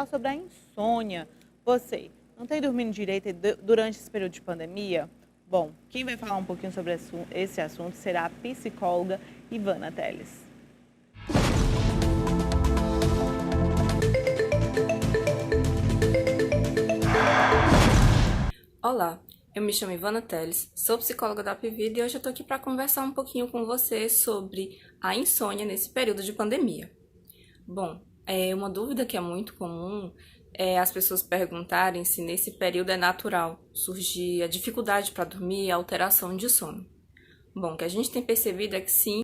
falar sobre a insônia. Você não tem dormindo direito durante esse período de pandemia? Bom, quem vai falar um pouquinho sobre esse assunto será a psicóloga Ivana Teles. Olá, eu me chamo Ivana Teles, sou psicóloga da Apvida e hoje eu tô aqui para conversar um pouquinho com você sobre a insônia nesse período de pandemia. Bom, uma dúvida que é muito comum é as pessoas perguntarem se nesse período é natural surgir a dificuldade para dormir e a alteração de sono. Bom, o que a gente tem percebido é que sim,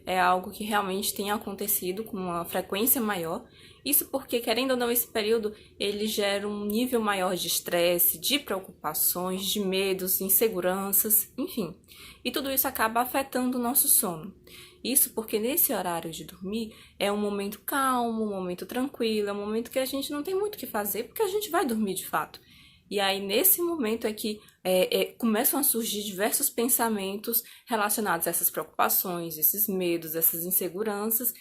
é algo que realmente tem acontecido com uma frequência maior. Isso porque, querendo ou não, esse período ele gera um nível maior de estresse, de preocupações, de medos, inseguranças, enfim. E tudo isso acaba afetando o nosso sono. Isso porque nesse horário de dormir é um momento calmo, um momento tranquilo, é um momento que a gente não tem muito o que fazer, porque a gente vai dormir de fato. E aí, nesse momento é que começam a surgir diversos pensamentos relacionados a essas preocupações, esses medos, essas inseguranças,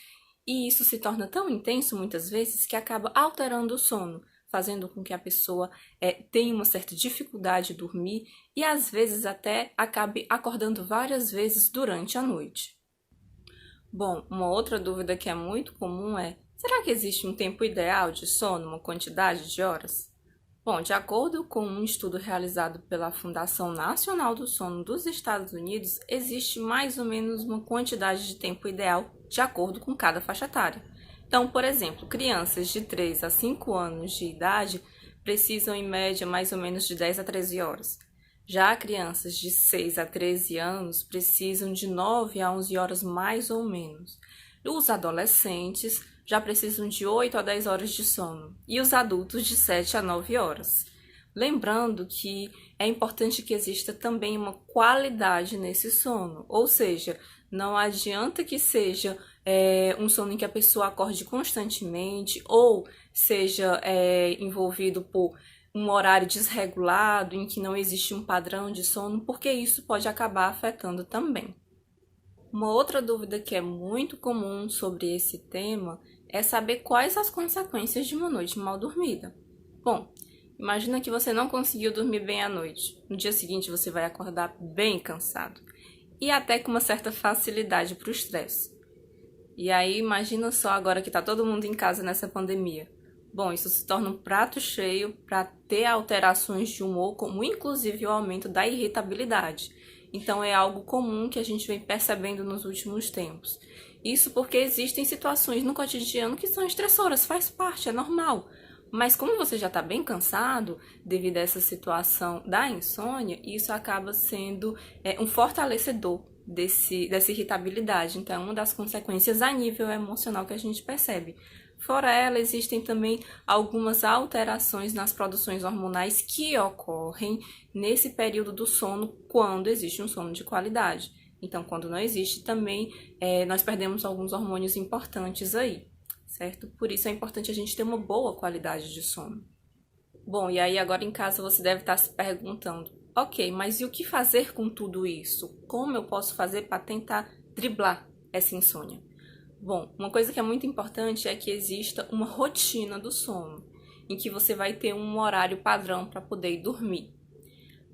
e isso se torna tão intenso, muitas vezes, que acaba alterando o sono, fazendo com que a pessoa tenha uma certa dificuldade de dormir e, às vezes, até acabe acordando várias vezes durante a noite. Bom, uma outra dúvida que é muito comum é: será que existe um tempo ideal de sono, uma quantidade de horas? Bom, de acordo com um estudo realizado pela Fundação Nacional do Sono dos Estados Unidos, existe mais ou menos uma quantidade de tempo ideal de acordo com cada faixa etária. Então, por exemplo, crianças de 3 a 5 anos de idade precisam, em média, mais ou menos de 10 a 13 horas. Já crianças de 6 a 13 anos precisam de 9 a 11 horas mais ou menos. Os adolescentes já precisam de 8 a 10 horas de sono e os adultos de 7 a 9 horas. Lembrando que é importante que exista também uma qualidade nesse sono, ou seja, não adianta que seja um sono em que a pessoa acorde constantemente ou seja envolvido por um horário desregulado em que não existe um padrão de sono, porque isso pode acabar afetando também. Uma outra dúvida que é muito comum sobre esse tema é saber quais as consequências de uma noite mal dormida. Bom, imagina que você não conseguiu dormir bem à noite. No dia seguinte você vai acordar bem cansado e até com uma certa facilidade para o estresse. E aí imagina só agora que está todo mundo em casa nessa pandemia. Bom, isso se torna um prato cheio para ter alterações de humor, como inclusive o aumento da irritabilidade. Então é algo comum que a gente vem percebendo nos últimos tempos. Isso porque existem situações no cotidiano que são estressoras, faz parte, é normal. Mas como você já está bem cansado devido a essa situação da insônia, isso acaba sendo um fortalecedor dessa irritabilidade. Então é uma das consequências a nível emocional que a gente percebe. Fora ela, existem também algumas alterações nas produções hormonais que ocorrem nesse período do sono, quando existe um sono de qualidade. Então, quando não existe, também nós perdemos alguns hormônios importantes aí, certo? Por isso é importante a gente ter uma boa qualidade de sono. Bom, e aí agora em casa você deve estar se perguntando: ok, mas e o que fazer com tudo isso? Como eu posso fazer para tentar driblar essa insônia? Bom, uma coisa que é muito importante é que exista uma rotina do sono, em que você vai ter um horário padrão para poder ir dormir.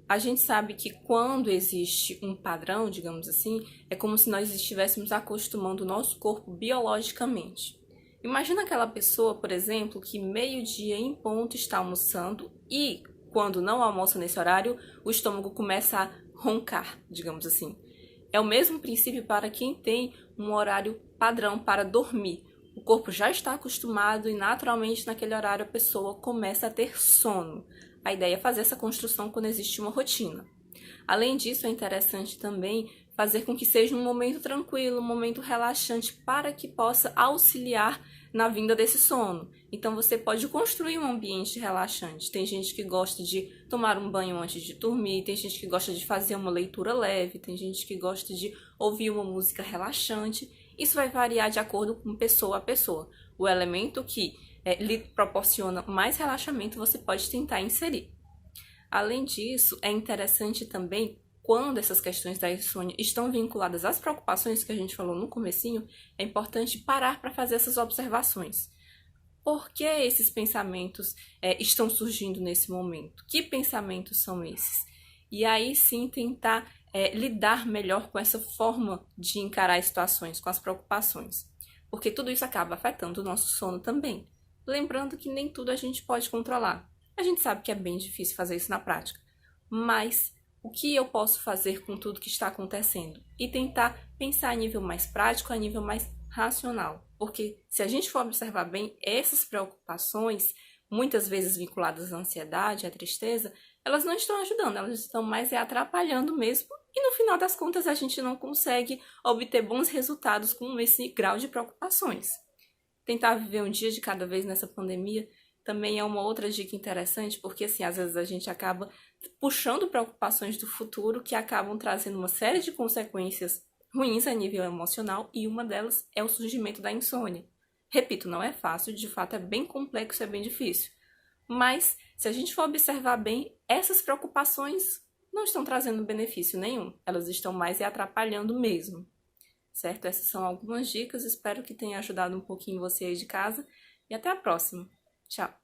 A gente sabe que quando existe um padrão, digamos assim, é como se nós estivéssemos acostumando o nosso corpo biologicamente. Imagina aquela pessoa, por exemplo, que meio-dia em ponto está almoçando e, quando não almoça nesse horário, o estômago começa a roncar, digamos assim. É o mesmo princípio para quem tem um horário padrão para dormir. O corpo já está acostumado e naturalmente naquele horário a pessoa começa a ter sono. A ideia é fazer essa construção quando existe uma rotina. Além disso, é interessante também fazer com que seja um momento tranquilo, um momento relaxante para que possa auxiliar na vinda desse sono. Então você pode construir um ambiente relaxante. Tem gente que gosta de tomar um banho antes de dormir, tem gente que gosta de fazer uma leitura leve, tem gente que gosta de ouvir uma música relaxante. Isso vai variar de acordo com pessoa a pessoa. O elemento que lhe proporciona mais relaxamento você pode tentar inserir. Além disso, é interessante também quando essas questões da insônia estão vinculadas às preocupações que a gente falou no comecinho, é importante parar para fazer essas observações. Por que esses pensamentos estão surgindo nesse momento? Que pensamentos são esses? E aí sim tentar lidar melhor com essa forma de encarar as situações, com as preocupações. Porque tudo isso acaba afetando o nosso sono também. Lembrando que nem tudo a gente pode controlar. A gente sabe que é bem difícil fazer isso na prática. Mas o que eu posso fazer com tudo que está acontecendo? E tentar pensar a nível mais prático, a nível mais racional. Porque se a gente for observar bem, essas preocupações, muitas vezes vinculadas à ansiedade, à tristeza, elas não estão ajudando, elas estão mais atrapalhando mesmo. E no final das contas a gente não consegue obter bons resultados com esse grau de preocupações. Tentar viver um dia de cada vez nessa pandemia também é uma outra dica interessante, porque assim, às vezes a gente acaba puxando preocupações do futuro que acabam trazendo uma série de consequências ruins a nível emocional, e uma delas é o surgimento da insônia. Repito, não é fácil, de fato é bem complexo, é bem difícil. Mas, se a gente for observar bem, essas preocupações não estão trazendo benefício nenhum. Elas estão mais atrapalhando mesmo. Certo? Essas são algumas dicas, espero que tenha ajudado um pouquinho você aí de casa. E até a próxima. Tchau!